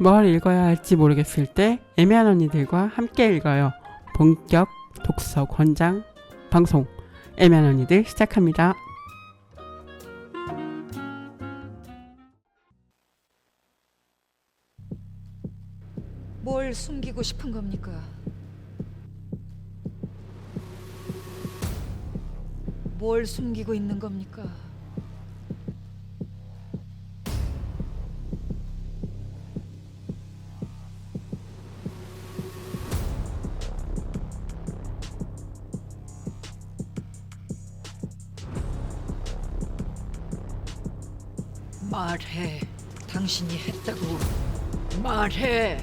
뭘 읽어야 할지 모르겠을 때 애매한 언니들과 함께 읽어요. 본격 독서 권장 방송 애매한 언니들 시작합니다. 뭘 숨기고 싶은 겁니까? 뭘 숨기고 있는 겁니까? 말해. 당신이 했다고. 말해.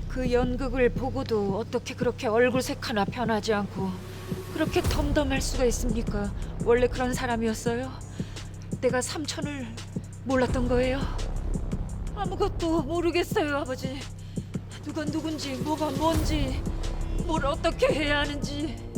그 연극을 보고도 어떻게 그렇게 얼굴색 하나 변하지 않고 그렇게 덤덤할 수가 있습니까? 원래 그런 사람이었어요? 내가 삼촌을 몰랐던 거예요? 아무것도 모르겠어요, 아버지. 누가 누군지, 뭐가 뭔지, 뭘 어떻게 해야 하는지.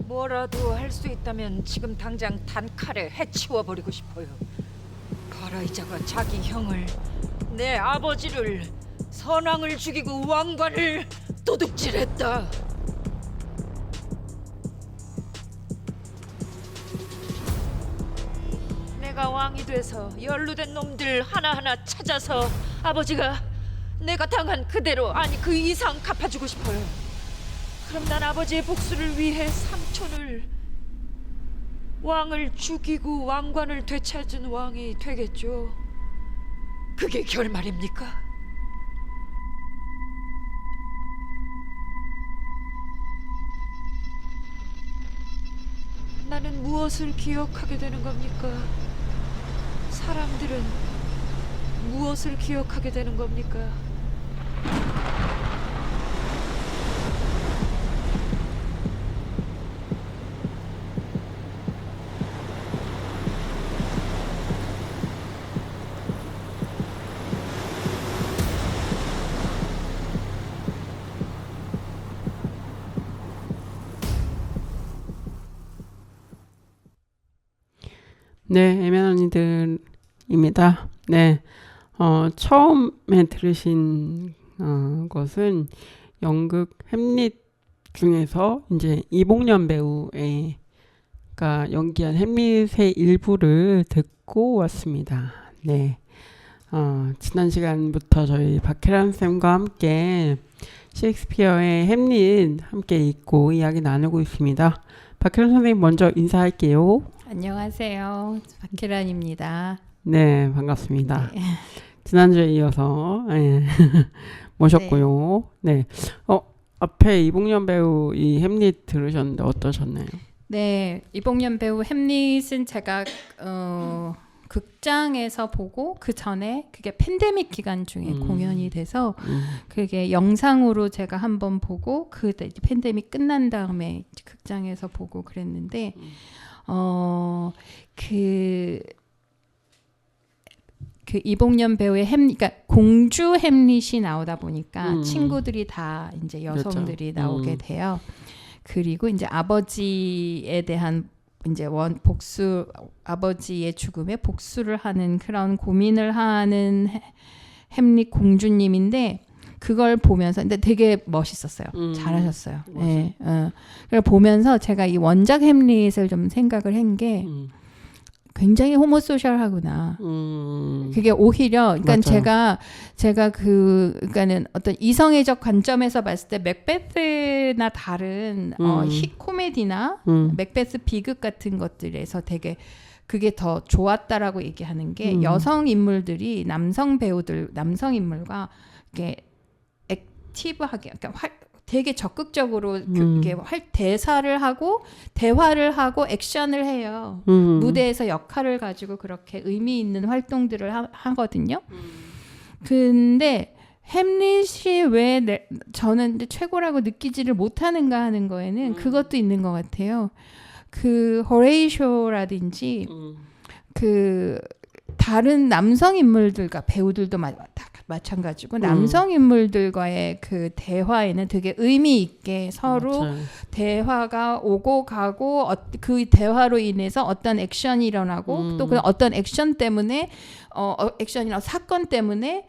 뭐라도 할 수 있다면 지금 당장 단칼에 해치워버리고 싶어요. 가라이자가 자기 형을, 내 아버지를, 선왕을 죽이고 왕관을 도둑질했다. 내가 왕이 돼서 연루된 놈들 하나하나 찾아서 아버지가 내가 당한 그대로, 아니 그 이상 갚아주고 싶어요. 그럼 난 아버지의 복수를 위해 삼촌을, 왕을 죽이고 왕관을 되찾은 왕이 되겠죠. 그게 결말입니까? 나는 무엇을 기억하게 되는 겁니까? 사람들은 무엇을 기억하게 되는 겁니까? 네, 애매한 언니들입니다. 네, 처음에 들으신 것은 연극 햄릿 중에서 이제 이봉련 배우가 연기한 햄릿의 일부를 듣고 왔습니다. 네, 지난 시간부터 저희 박혜란 쌤과 함께 셰익스피어의 햄릿 함께 읽고 이야기 나누고 있습니다. 박혜란 선생님 먼저 인사할게요. 안녕하세요. 박혜란입니다. 네, 반갑습니다. 네. 지난주에 이어서 모셨고요. 네. 앞에 이봉련 배우 이 햄릿 들으셨는데 어떠셨나요? 네, 이봉련 배우 햄릿은 제가 극장에서 보고 그 전에 그게 팬데믹 기간 중에 공연이 돼서 그게 영상으로 제가 한번 보고 그 팬데믹 끝난 다음에 극장에서 보고 그랬는데 그 이봉련 배우의 그러니까 공주 햄릿이 나오다 보니까 친구들이 다 이제 여성들이 그렇죠. 나오게 돼요. 그리고 이제 아버지에 대한 이제 복수, 아버지의 죽음에 복수를 하는 그런 고민을 하는 햄릿 공주님인데 그걸 보면서 근데 되게 멋있었어요. 잘하셨어요. 네, 그걸 보면서 제가 이 원작 햄릿을 좀 생각을 한 게 굉장히 호모소셜하구나. 그게 오히려 그러니까 맞아요. 제가 그러니까는 어떤 이성애적 관점에서 봤을 때 맥베스나 다른 히 코미디나 맥베스 비극 같은 것들에서 되게 그게 더 좋았다라고 얘기하는 게 여성 인물들이 남성 인물과 이게 액티브하게 그러니까 되게 적극적으로 그게 대사를 하고 대화를 하고 액션을 해요. 무대에서 역할을 가지고 그렇게 의미 있는 활동들을 하거든요. 근데 햄릿이 왜 저는 이제 최고라고 느끼지를 못하는가 하는 거에는 그것도 있는 것 같아요. 그 호레이쇼라든지 그 다른 남성 인물들과 배우들도 다 마찬가지고 남성 인물들과의 그 대화에는 되게 의미 있게 서로 맞아요. 대화가 오고 가고 그 대화로 인해서 어떤 액션이 일어나고 또 그 어떤 액션 때문에 액션이나 사건 때문에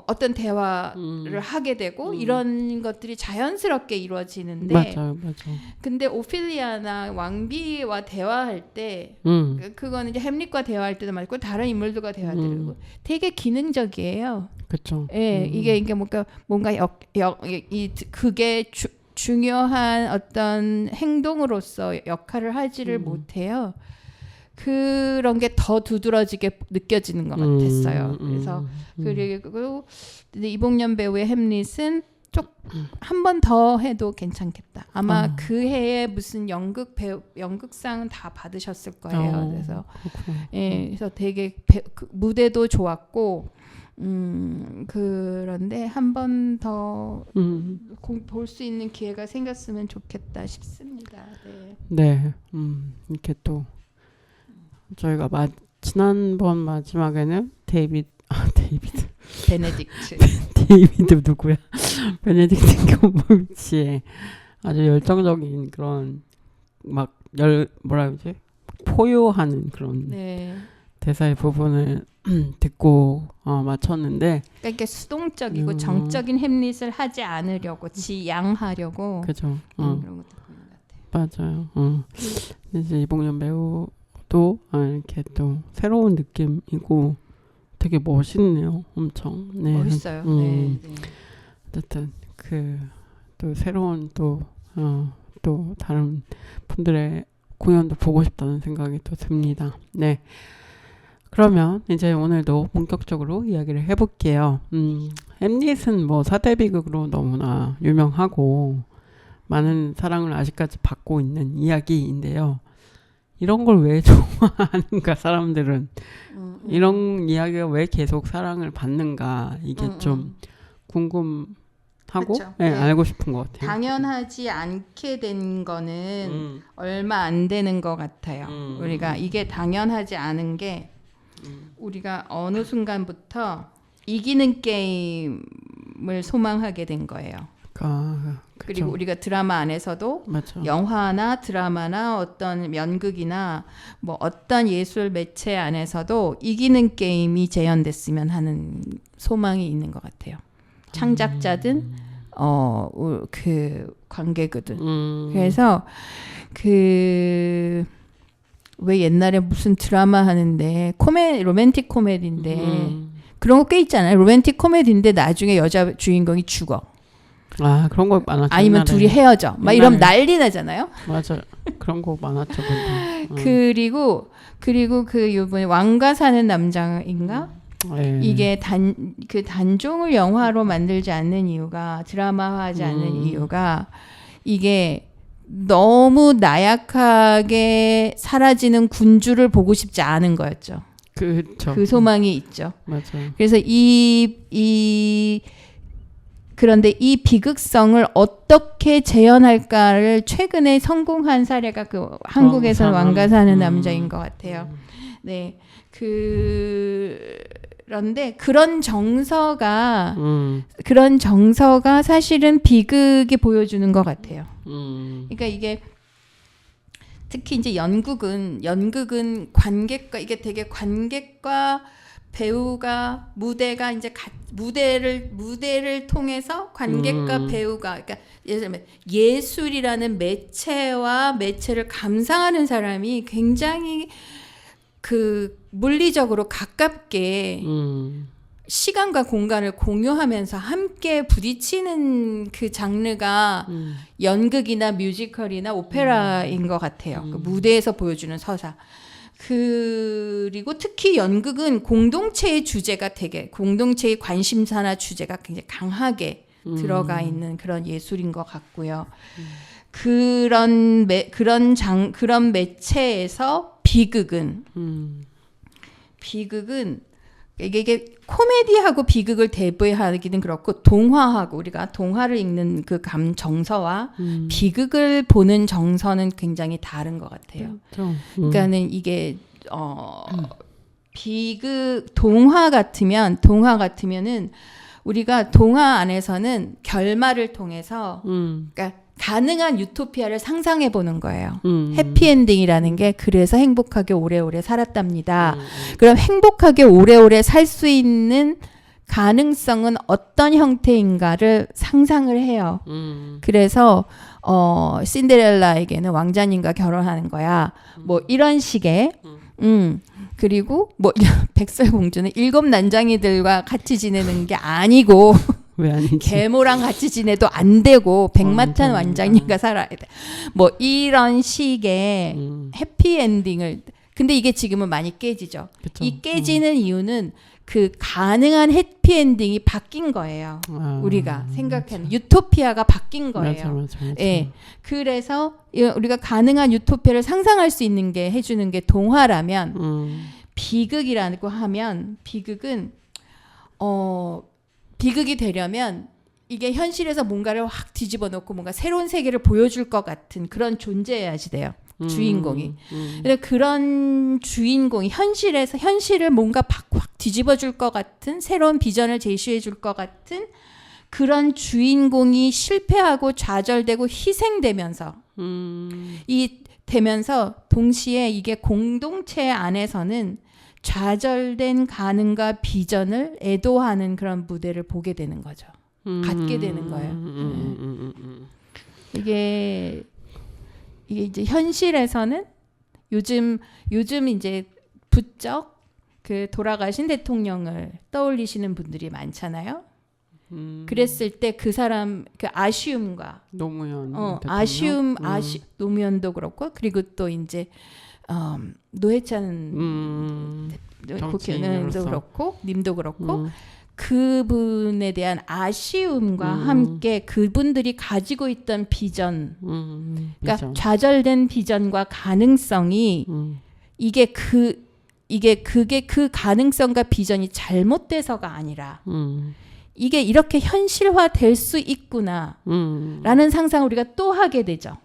어떤 대화를 하게 되고 이런 것들이 자연스럽게 이루어지는데 맞아요. 근데 오피리아나 왕비와 대화할 때 그거는 이제 햄릿과 대화할 때도 말고 다른 인물들과 대화들고 되게 기능적이에요. 그렇죠. 예, 이게 뭔가 그게 중요한 어떤 행동으로서 역할을 하지를 못해요. 그런 게 더 두드러지게 느껴지는 것 같았어요. 그래서 그리고 이봉년 배우의 햄릿은 한 번 더 해도 괜찮겠다. 아마 그 해에 무슨 연극상 다 받으셨을 거예요. 그래서 예, 그래서 되게 그 무대도 좋았고 그런데 한 번 더 볼 수 있는 기회가 생겼으면 좋겠다 싶습니다. 네, 이렇게 또 저희가 지난번 마지막에는 데이비드 베네딕트 데이비드 누구야? 베네딕트 컴버비치의 아주 열정적인 그런 뭐라 그러지? 포효하는 그런 네. 대사의 부분을 듣고 맞췄는데 그러니까 이게 수동적이고 정적인 햄릿을 하지 않으려고 지양하려고 그죠. 그런 것도 보는 것 같아요. 맞아요. 이제 이봉년 배우도 이렇게 또 새로운 느낌이고 되게 멋있네요. 엄청. 네. 멋있어요. 네. 어쨌든 또 새로운 또 다른 분들의 공연도 보고 싶다는 생각이 또 듭니다. 네. 그러면 이제 오늘도 본격적으로 이야기를 해볼게요. 햄릿은 뭐 사대 비극으로 너무나 유명하고 많은 사랑을 아직까지 받고 있는 이야기인데요. 이런 걸 왜 좋아하는가 사람들은 이런 이야기가 왜 계속 사랑을 받는가 이게 좀 궁금하고 네, 알고 싶은 것 같아요. 당연하지 않게 된 거는 얼마 안 되는 것 같아요. 우리가 이게 당연하지 않은 게 우리가 어느 순간부터 이기는 게임을 소망하게 된 거예요. 그리고 우리가 드라마 안에서도 맞죠. 영화나 드라마나 어떤 연극이나 뭐 어떤 예술 매체 안에서도 이기는 게임이 재현됐으면 하는 소망이 있는 것 같아요. 창작자든 그 관객이든. 그래서 왜 옛날에 무슨 드라마 하는데 로맨틱 코미디인데 그런 거 꽤 있잖아요. 로맨틱 코미디인데 나중에 여자 주인공이 죽어. 그런 거 많았죠. 아니면 옛날에. 둘이 헤어져. 막 이러면 난리 나잖아요. 맞아. 그런 거 많았죠. 그리고 그 요번에 왕가 사는 남자인가? 이게 단종을 영화로 만들지 않는 이유가 드라마화하지 않는 이유가 이게 너무 나약하게 사라지는 군주를 보고 싶지 않은 거였죠. 그렇죠. 그 소망이 있죠. 맞아요. 그래서 그런데 이 비극성을 어떻게 재현할까를 최근에 성공한 사례가 그 한국에서는 왕가 사는 남자인 것 같아요. 네, 그런데 그런 정서가 사실은 비극이 보여주는 것 같아요. 그러니까 이게 특히 이제 연극은 관객과 이게 되게 관객과 배우가 무대가 이제 무대를 통해서 관객과 배우가 그러니까 예를 들면 예술이라는 매체와 매체를 감상하는 사람이 굉장히 그 물리적으로 가깝게 시간과 공간을 공유하면서 함께 부딪히는 그 장르가 연극이나 뮤지컬이나 오페라인 것 같아요. 그 무대에서 보여주는 서사. 그리고 특히 연극은 공동체의 주제가 되게 공동체의 관심사나 주제가 굉장히 강하게 들어가 있는 그런 예술인 것 같고요. 그런 매체에서 비극은 이게 코미디하고 비극을 대비하기는 그렇고 동화하고 우리가 동화를 읽는 그 정서와 비극을 보는 정서는 굉장히 다른 것 같아요. 그러니까는 이게 비극 동화 같으면은 우리가 동화 안에서는 결말을 통해서 그러니까 가능한 유토피아를 상상해 보는 거예요. 해피엔딩이라는 게 그래서 행복하게 오래오래 살았답니다. 그럼 행복하게 오래오래 살 수 있는 가능성은 어떤 형태인가를 상상을 해요. 그래서 신데렐라에게는 왕자님과 결혼하는 거야. 뭐 이런 식의 그리고 뭐 백설공주는 7 난장이들과 같이 지내는 게 아니고 왜 아니지? 계모랑 같이 지내도 안 되고 백마탄 왕자님과 살아야 돼. 뭐 이런 식의 해피엔딩을 근데 이게 지금은 많이 깨지죠. 그쵸? 이 깨지는 이유는 그 가능한 해피엔딩이 바뀐 거예요. 우리가 생각하는 유토피아가 바뀐 거예요. 맞아. 예. 그래서 우리가 가능한 유토피아를 상상할 수 있는 게 해주는 게 동화라면 비극이라고 하면 비극은 비극이 되려면 이게 현실에서 뭔가를 확 뒤집어 놓고 뭔가 새로운 세계를 보여줄 것 같은 그런 존재여야지 돼요. 주인공이. 근데 그런 주인공이 현실을 뭔가 확 뒤집어 줄 것 같은 새로운 비전을 제시해 줄 것 같은 그런 주인공이 실패하고 좌절되고 희생되면서 되면서 동시에 이게 공동체 안에서는 좌절된 가능과 비전을 애도하는 그런 무대를 보게 되는 거죠. 갖게 되는 거예요. 이게 이제 현실에서는 요즘 이제 부쩍 그 돌아가신 대통령을 떠올리시는 분들이 많잖아요. 그랬을 때 그 사람 그 아쉬움과 노무현 노무현도 그렇고 그리고 또 이제 노회찬 국회의원도 그렇고 님도 그렇고 그분에 대한 아쉬움과 함께 그분들이 가지고 있던 비전, 그러니까 좌절된 비전과 가능성이 그게 그 가능성과 비전이 잘못돼서가 아니라 이게 이렇게 현실화될 수 있구나라는 상상을 우리가 또 하게 되죠.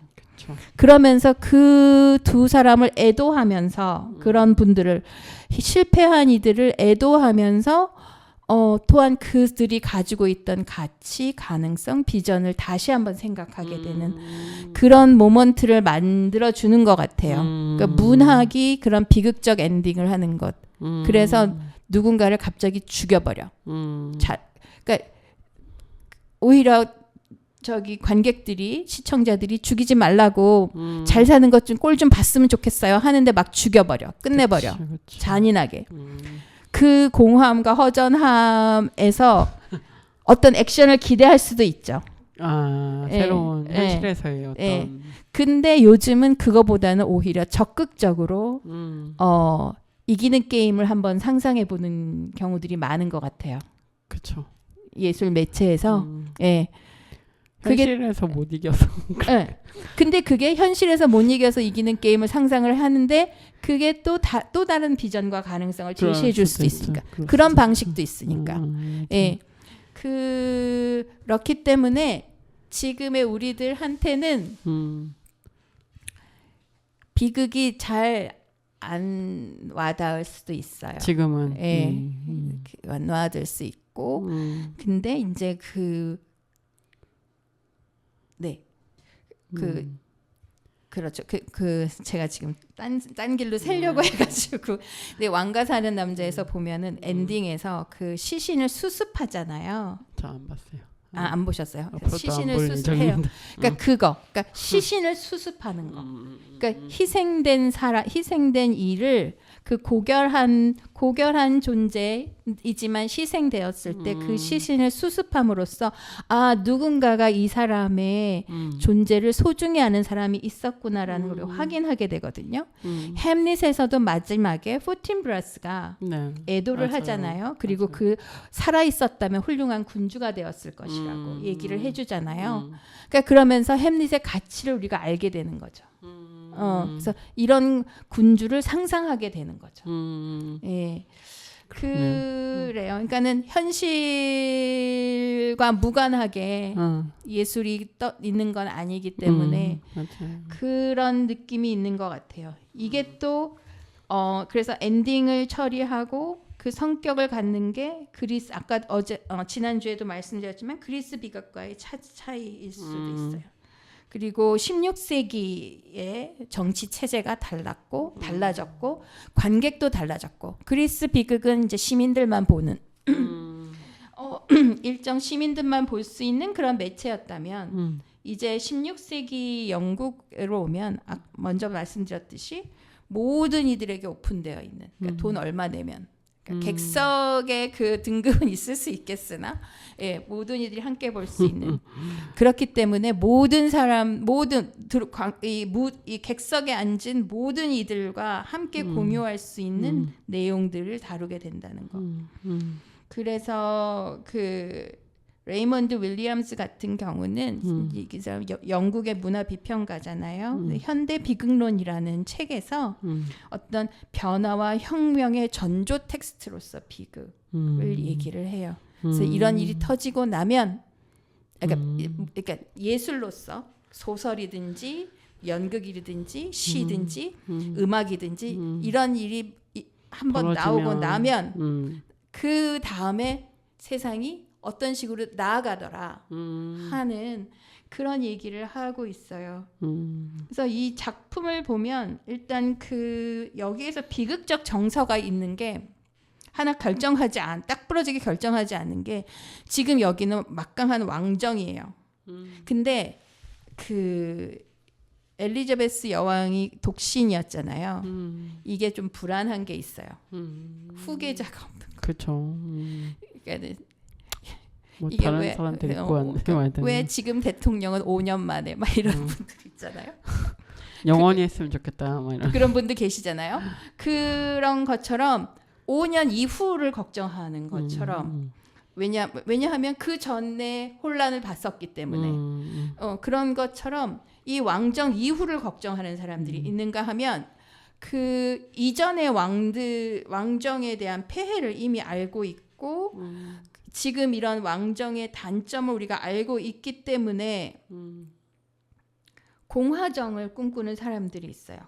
그러면서 그 두 사람을 애도하면서 그런 분들을 실패한 이들을 애도하면서 또한 그들이 가지고 있던 가치, 가능성, 비전을 다시 한번 생각하게 되는 그런 모먼트를 만들어 주는 것 같아요. 그러니까 문학이 그런 비극적 엔딩을 하는 것. 그래서 누군가를 갑자기 죽여버려. 그러니까 오히려 저기 관객들이 시청자들이 죽이지 말라고 잘 사는 것 좀 꼴 좀 봤으면 좋겠어요 하는데 막 죽여버려. 끝내버려. 그치. 잔인하게. 그 공허함과 허전함에서 어떤 액션을 기대할 수도 있죠. 새로운 현실에서의 어떤. 근데 요즘은 그거보다는 오히려 적극적으로 이기는 게임을 한번 상상해보는 경우들이 많은 것 같아요. 그렇죠. 예술 매체에서. 현실에서 못 이겨서. 근데 그게 현실에서 못 이겨서 이기는 게임을 상상을 하는데 그게 또 다른 비전과 가능성을 제시해 줄 수도 있으니까. 그런 방식도 있으니까. 그렇기 때문에 지금의 우리들한테는 비극이 잘 안 와닿을 수도 있어요. 지금은. 안 와닿을 수 있고. 근데 이제 그렇죠. 제가 지금 딴 길로 새려고 해가지고. 근데 왕가 사는 남자에서 보면은 엔딩에서 그 시신을 수습하잖아요. 저 안 봤어요. 안 보셨어요? 앞으로도 안 시신을 볼 수습해요. 예정입니다. 그러니까 그러니까 시신을 수습하는 거. 그러니까 희생된 일을 그 고결한 존재이지만 희생되었을 때 그 시신을 수습함으로써 누군가가 이 사람의 존재를 소중히 하는 사람이 있었구나라는 걸 확인하게 되거든요. 햄릿에서도 마지막에 포틴브라스가 네. 애도를 맞아요. 하잖아요. 그리고 그 살아 있었다면 훌륭한 군주가 되었을 것이라고 얘기를 해주잖아요. 그러니까 그러면서 햄릿의 가치를 우리가 알게 되는 거죠. 그래서 이런 군주를 상상하게 되는 거죠. 예. 그래요. 그러니까는 현실과 무관하게 예술이 있는 건 아니기 때문에 맞아요. 그런 느낌이 있는 것 같아요. 이게 또 그래서 엔딩을 처리하고 그 성격을 갖는 게 그리스 아까 지난주에도 말씀드렸지만 그리스 비극과의 차이일 수도 있어요. 그리고 16세기의 정치 체제가 달라졌고 관객도 달라졌고 그리스 비극은 이제 시민들만 보는 일정 시민들만 볼 수 있는 그런 매체였다면 이제 16세기 영국으로 오면 먼저 말씀드렸듯이 모든 이들에게 오픈되어 있는 그러니까 돈 얼마 내면 그러니까 객석의 그 등급은 있을 수 있겠으나 모든 이들이 함께 볼 수 있는 그렇기 때문에 이 객석에 앉은 모든 이들과 함께 공유할 수 있는 내용들을 다루게 된다는 거. 그래서 그 레이먼드 윌리엄스 같은 경우는 이 사람 영국의 문화 비평가잖아요. 현대 비극론이라는 책에서 어떤 변화와 혁명의 전조 텍스트로서 비극을 얘기를 해요. 그래서 이런 일이 터지고 나면 그러니까 예술로서 소설이든지 연극이든지 시든지 음악이든지 이런 일이 한번 나오고 나면 그 다음에 세상이 어떤 식으로 나아가더라 하는 그런 얘기를 하고 있어요. 그래서 이 작품을 보면 일단 그 여기에서 비극적 정서가 있는 게 하나 딱 부러지게 결정하지 않는 게 지금 여기는 막강한 왕정이에요. 근데 그 엘리자베스 여왕이 독신이었잖아요. 이게 좀 불안한 게 있어요. 후계자가 없는 거. 그렇죠. 그러니까 뭐 이게 다른 사람 데리고 왔는데 왜 지금 대통령은 5년 만에 막 이런 분들 있잖아요. 영원히 했으면 좋겠다. 뭐 이런. 그런 분들 계시잖아요. 그런 것처럼 5년 이후를 걱정하는 것처럼 왜냐하면 그 전에 혼란을 봤었기 때문에 그런 것처럼 이 왕정 이후를 걱정하는 사람들이 있는가 하면 그 이전의 왕정에 대한 폐해를 이미 알고 있고 지금 이런 왕정의 단점을 우리가 알고 있기 때문에 공화정을 꿈꾸는 사람들이 있어요.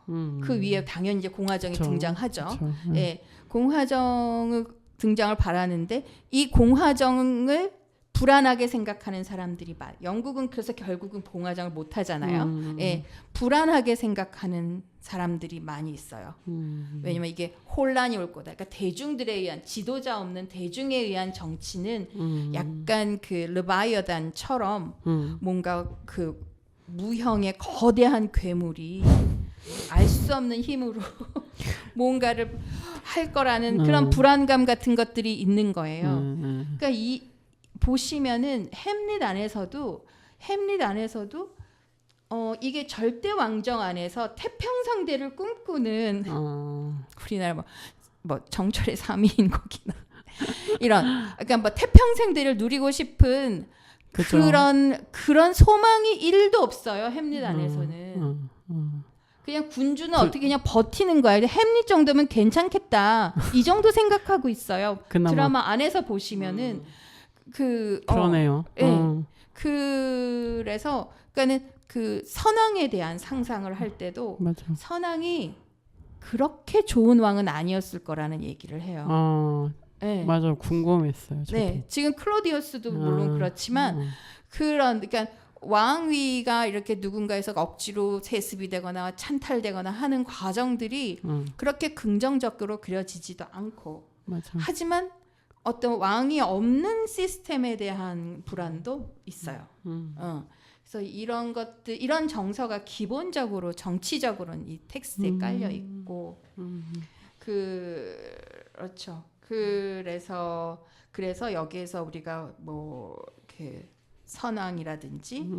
그 위에 당연히 이제 공화정이 등장하죠. 예, 공화정을 등장을 바라는데 이 공화정을 불안하게 생각하는 사람들이 영국은 그래서 결국은 공화정을 못 하잖아요. 예, 불안하게 생각하는 사람들이 많이 있어요. 왜냐면 이게 혼란이 올 거다. 그러니까 대중들에 의한 지도자 없는 대중에 의한 정치는 약간 그 르바이어단처럼 뭔가 그 무형의 거대한 괴물이 알 수 없는 힘으로 뭔가를 할 거라는 그런 불안감 같은 것들이 있는 거예요. 그러니까 보시면은 햄릿 안에서도 이게 절대 왕정 안에서 태평성대를 꿈꾸는 우리나라 뭐 정철의 3위인 거기나 이런 그러니까 뭐 태평성대를 누리고 싶은 그쵸. 그런 소망이 1도 없어요. 햄릿 안에서는. 그냥 군주는 어떻게 그냥 버티는 거야. 햄릿 정도면 괜찮겠다. 이 정도 생각하고 있어요. 그나마. 드라마 안에서 보시면은 그러네요. 그래서 그러니까는 그 선왕에 대한 상상을 할 때도 맞아. 선왕이 그렇게 좋은 왕은 아니었을 거라는 얘기를 해요. 네. 맞아, 궁금했어요. 저도. 네, 지금 클로디우스도 물론 그렇지만 그러니까 왕위가 이렇게 누군가에서 억지로 세습이 되거나 찬탈되거나 하는 과정들이 그렇게 긍정적으로 그려지지도 않고 맞아. 하지만 어떤 왕이 없는 시스템에 대한 불안도 있어요. 그래서 이런 것들, 이런 정서가 기본적으로 정치적으로는 이 텍스트에 깔려 있고, 그렇죠. 그래서 여기에서 우리가 뭐 그 선왕이라든지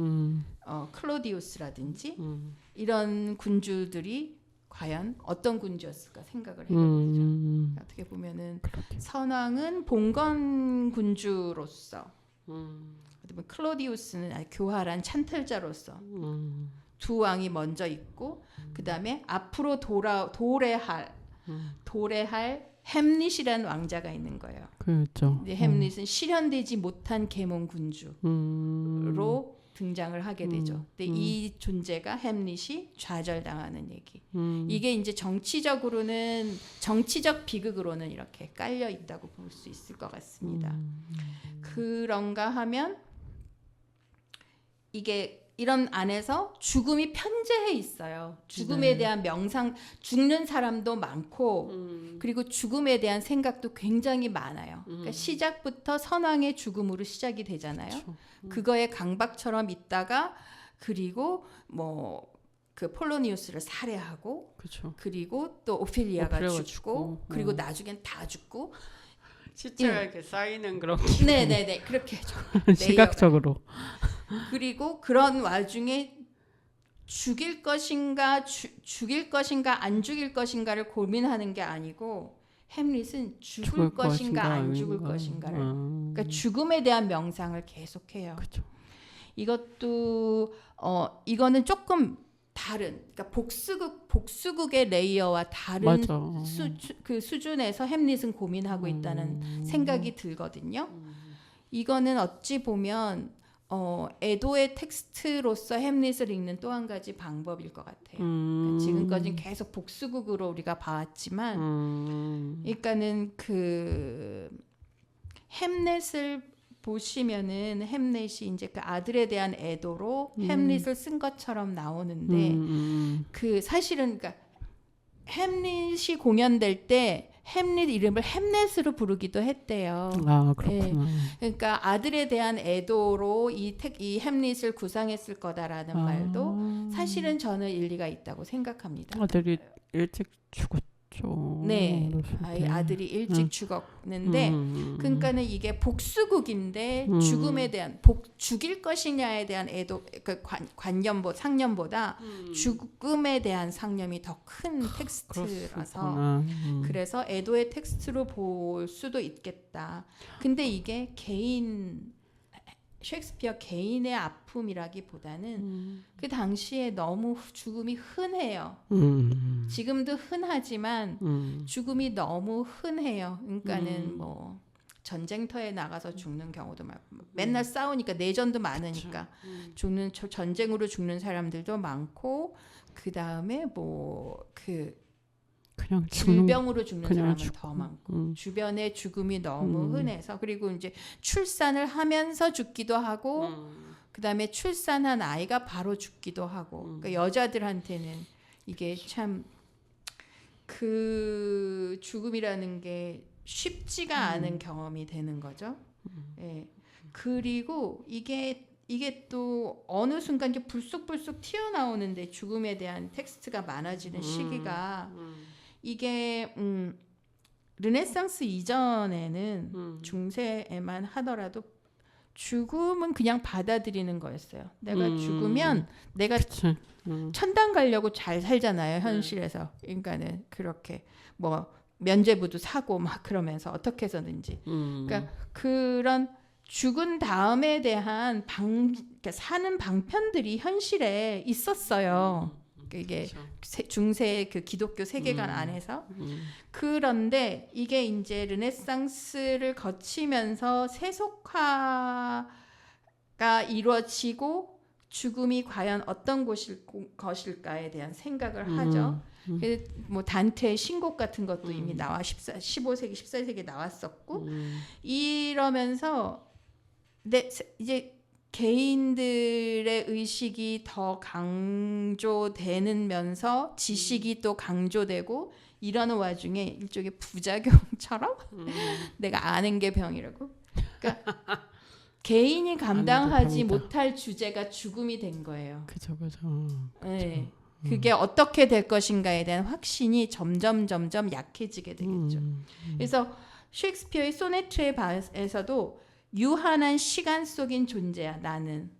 클로디우스라든지 이런 군주들이 과연 어떤 군주였을까 생각을 해보게 되죠. 어떻게 보면은 선왕은 봉건 군주로서, 클로디우스는 아주 교활한 찬틀자로서 두 왕이 먼저 있고, 그 다음에 앞으로 도래할 햄릿이라는 왕자가 있는 거예요. 그렇죠. 햄릿은 실현되지 못한 계몽 군주로 등장을 하게 되죠. 근데 이 존재가 햄릿이 좌절당하는 얘기. 이게 이제 정치적 비극으로는 이렇게 깔려 있다고 볼 수 있을 것 같습니다. 그런가 하면 이게 이런 안에서 죽음이 편재해 있어요. 죽음에 대한 명상, 죽는 사람도 많고, 그리고 죽음에 대한 생각도 굉장히 많아요. 그러니까 시작부터 선왕의 죽음으로 시작이 되잖아요. 그거에 강박처럼 있다가, 그리고 뭐 그 폴로니우스를 살해하고, 그쵸. 그리고 또 오피리아가 죽고, 그리고 나중엔 다 죽고. 시체가 이렇게 쌓이는 그런 네네네, 그렇게 시각적으로. 그리고 그런 와중에 죽일 것인가 안 죽일 것인가를 고민하는 게 아니고, 햄릿은 죽을 것인가 안 죽을 것인가를, 그러니까 죽음에 대한 명상을 계속해요. 그쵸. 이것도 이거는 조금 다른, 그러니까 복수극의 레이어와 다른 그 수준에서 햄릿은 고민하고 있다는 생각이 들거든요. 이거는 어찌 보면 에도의 텍스트로서 햄릿을 읽는 또 한 가지 방법일 것 같아요. 그러니까 지금까지는 계속 복수극으로 우리가 봐왔지만, 그러니까는 그 햄릿을 보시면은 햄릿이 이제 그 아들에 대한 애도로 햄릿을 쓴 것처럼 나오는데, 그 사실은 그러니까 햄릿이 공연될 때 햄릿 이름을 햄넷으로 부르기도 했대요. 아, 그렇구나. 그러니까 아들에 대한 애도로 이 햄릿을 구상했을 거다라는 말도 사실은 저는 일리가 있다고 생각합니다. 아들이 일찍 죽었죠. 네, 아들이 일찍 죽었는데, 그러니까는 이게 복수극인데 죽음에 대한 죽일 것이냐에 대한 애도, 그 상념보다 죽음에 대한 상념이 더 큰 텍스트라서 그래서 애도의 텍스트로 볼 수도 있겠다. 근데 이게 셰익스피어 개인의 아픔이라기보다는 그 당시에 너무 죽음이 흔해요. 지금도 흔하지만 죽음이 너무 흔해요. 그러니까는 뭐 전쟁터에 나가서 죽는 경우도 많고, 맨날 싸우니까 내전도 많으니까 전쟁으로 죽는 사람들도 많고, 그 다음에 뭐 그냥 질병으로 죽는 사람은 더 많고, 주변에 죽음이 너무 흔해서, 그리고 이제 출산을 하면서 죽기도 하고, 그 다음에 출산한 아이가 바로 죽기도 하고, 그러니까 여자들한테는 이게 참 그 죽음이라는 게 쉽지가 않은 경험이 되는 거죠. 예. 그리고 이게 또 어느 순간 이제 불쑥불쑥 튀어나오는데, 죽음에 대한 텍스트가 많아지는 시기가, 이게 르네상스 이전에는 중세에만 하더라도 죽음은 그냥 받아들이는 거였어요. 내가 죽으면 내가 천당 가려고 잘 살잖아요, 현실에서. 그러니까는 그렇게 뭐 면죄부도 사고 막 그러면서 어떻게 해서든지. 그러니까 그런 죽은 다음에 대한 그러니까 사는 방편들이 현실에 있었어요. 이게 중세 그 기독교 세계관 안에서. 그런데 이게 이제 르네상스를 거치면서 세속화가 이루어지고 죽음이 과연 어떤 것일까에 대한 생각을 하죠. 뭐 단테의 신곡 같은 것도 이미 15세기, 14세기에 나왔었고, 이러면서 이제 개인들의 의식이 더 강조되면서 지식이 또 강조되고 이러는 와중에 일종의 부작용처럼 내가 아는 게 병이라고. 그러니까 개인이 감당하지 못할 주제가 죽음이 된 거예요. 그죠. 네. 그게 어떻게 될 것인가에 대한 확신이 점점 약해지게 되겠죠. 그래서 셰익스피어의 소네트에서도 유한한 시간 속인 존재야 나는.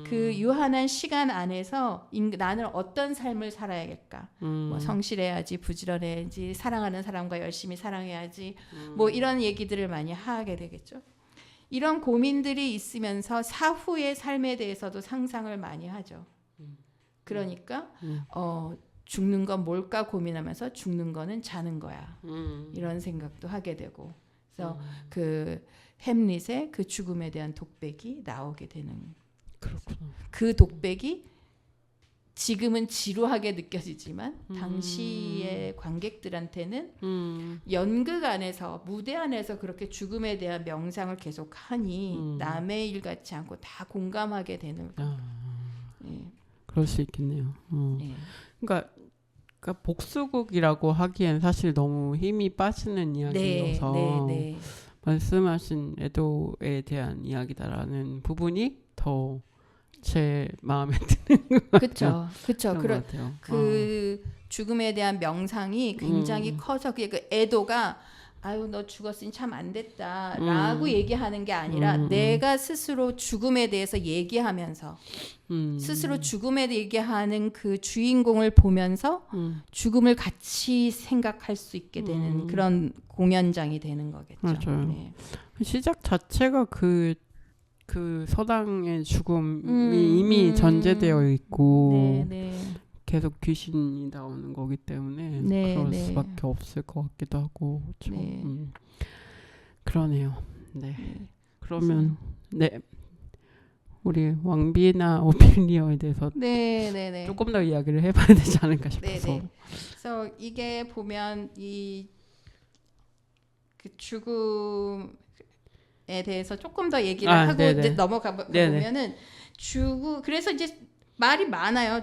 그 유한한 시간 안에서 나는 어떤 삶을 살아야겠까. 뭐 성실해야지, 부지런해야지, 사랑하는 사람과 열심히 사랑해야지. 뭐 이런 얘기들을 많이 하게 되겠죠. 이런 고민들이 있으면서 사후의 삶에 대해서도 상상을 많이 하죠. 그러니까 죽는 건 뭘까 고민하면서 죽는 거는 자는 거야. 이런 생각도 하게 되고. 그래서 그 햄릿의 그 죽음에 대한 독백이 나오게 되는. 그렇구나. 그 독백이 지금은 지루하게 느껴지지만 당시의 관객들한테는 연극 안에서 무대 안에서 그렇게 죽음에 대한 명상을 계속 하니 남의 일 같지 않고 다 공감하게 되는. 네. 그럴 수 있겠네요. 네. 그러니까 복수극이라고 하기엔 사실 너무 힘이 빠지는 이야기여서 네. 말씀하신 애도에 대한 이야기다라는 부분이 더 제 마음에 드는 것 같아요. 그렇죠. 그 죽음에 대한 명상이 굉장히 커서 그 애도가 아유 너 죽었으니 참 안 됐다라고 얘기하는 게 아니라 내가 스스로 죽음에 대해서 얘기하면서 스스로 죽음에 얘기하는 그 주인공을 보면서 죽음을 같이 생각할 수 있게 되는 그런 공연장이 되는 거겠죠. 맞아요. 네. 시작 자체가 그 서당의 죽음이 이미 전제되어 있고 계속 귀신이 나오는 거기 때문에 그럴 수밖에 없을 것 같기도 하고 그렇죠. 그러네요. 네. 그러면 우리 왕비나 오피니어에 대해서 조금 더 이야기를 해봐야 되지 않을까 싶어서. 그래서 이게 보면 그 죽음에 대해서 조금 더 얘기를 하고 이제 넘어가 보면은 그래서 이제 말이 많아요.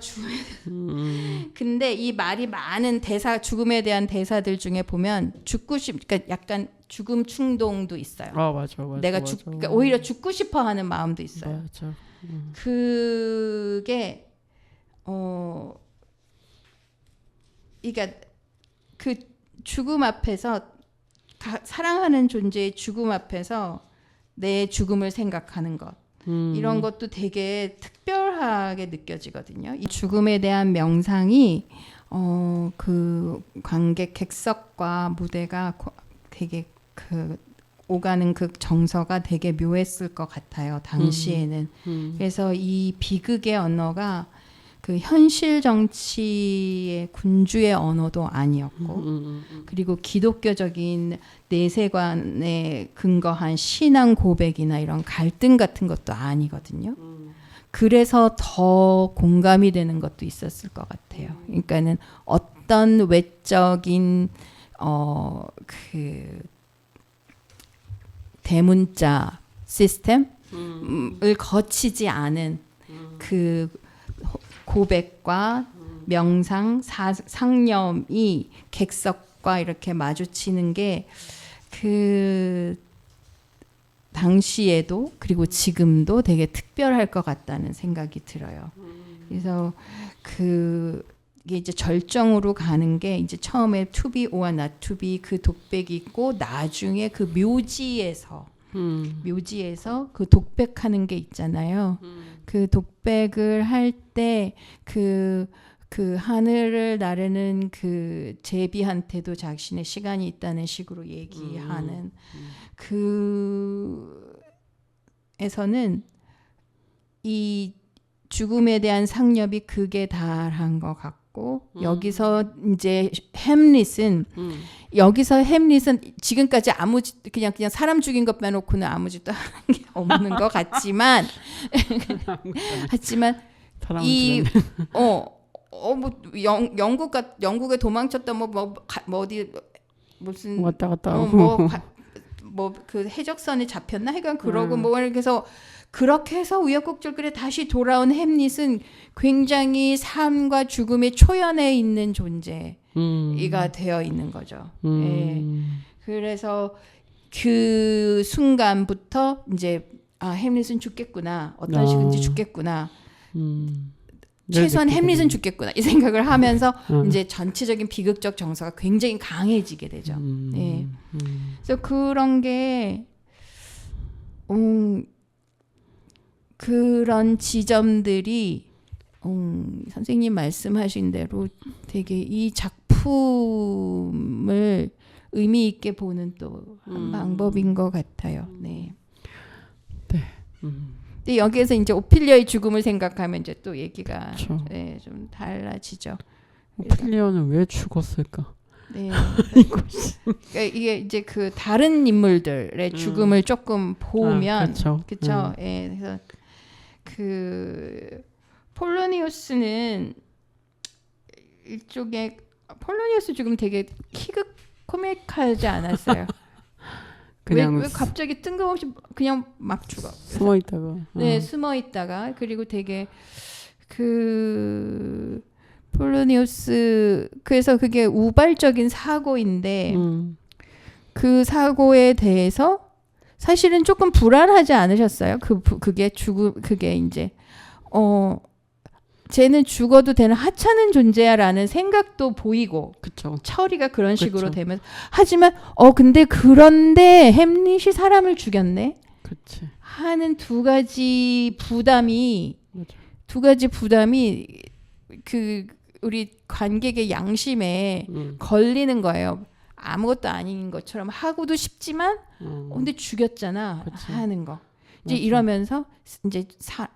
근데 이 말이 많은 죽음에 대한 대사들 중에 보면 그러니까 약간 죽음 충동도 있어요. 맞아. 그러니까 오히려 죽고 싶어 하는 마음도 있어요. 맞아. 그게 그러니까 그 죽음 앞에서 사랑하는 존재의 죽음 앞에서 내 죽음을 생각하는 것. 이런 것도 되게 특별하게 느껴지거든요. 이 죽음에 대한 명상이 그 관객 객석과 무대가 되게 그 오가는 그 정서가 되게 묘했을 것 같아요. 당시에는. 그래서 이 비극의 언어가 그 현실 정치의 군주의 언어도 아니었고 그리고 기독교적인 내세관에 근거한 신앙 고백이나 이런 갈등 같은 것도 아니거든요. 그래서 더 공감이 되는 것도 있었을 것 같아요. 그러니까는 어떤 외적인 그 대문자 시스템을 거치지 않은 그 고백과 명상, 상념이 객석과 이렇게 마주치는 게 그 당시에도 그리고 지금도 되게 특별할 것 같다는 생각이 들어요. 그래서 이게 이제 절정으로 가는 게 이제 처음에 to be or not to be 그 독백이 있고 나중에 그 묘지에서 그 독백하는 게 있잖아요. 그 독백을 할 때 그 하늘을 나르는 그 제비한테도 자신의 시간이 있다는 식으로 얘기하는 그에서는 이 죽음에 대한 상념이 극에 달한 것 같고 여기서 이제 햄릿은 지금까지 그냥 사람 죽인 것 빼놓고는 아무 짓도 하는 게 없는 것 같지만 영국에 도망쳤다 뭐 어디 무슨 왔다 갔다 하고 그 해적선에 잡혔나? 그러고 뭐 그래서 그렇게 해서 우여곡절 끝에 다시 돌아온 햄릿은 굉장히 삶과 죽음의 초연에 있는 존재가 되어 있는 거죠. 예. 그래서 그 순간부터 이제 햄릿은 죽겠구나. 어떤 식인지 죽겠구나. 최소한 햄릿은 죽겠구나. 이 생각을 하면서 이제 전체적인 비극적 정서가 굉장히 강해지게 되죠. 예. 그래서 그런 게 그런 지점들이 선생님 말씀하신 대로 되게 이 작품을 의미 있게 보는 또 한 방법인 것 같아요. 네. 네. 근데 여기에서 이제 오피리아의 죽음을 생각하면 이제 또 얘기가 그렇죠. 네, 좀 달라지죠. 오피리아는 왜 죽었을까? 네. 그러니까 이게 이제 그 다른 인물들의 죽음을 조금 보면 그렇죠. 예. 그래서 그 폴로니우스는 일종의 폴로니우스 죽음 되게 희극 코믹하지 않았어요. 그냥 왜 갑자기 뜬금없이 그냥 막 죽어. 숨어 있다가. 네, 숨어 있다가 그리고 되게 그 폴로니우스 그래서 그게 우발적인 사고인데 그 사고에 대해서 사실은 조금 불안하지 않으셨어요? 그게 이제 쟤는 죽어도 되는 하찮은 존재야라는 생각도 보이고 그쵸. 처리가 그런 식으로 되면 하지만 근데 그런데 햄릿이 사람을 죽였네 그치. 하는 두 가지 부담이 그 우리 관객의 양심에 걸리는 거예요. 아무것도 아닌 것처럼 하고도 싶지만 근데 죽였잖아 그치. 하는 거. 이제 맞아. 이러면서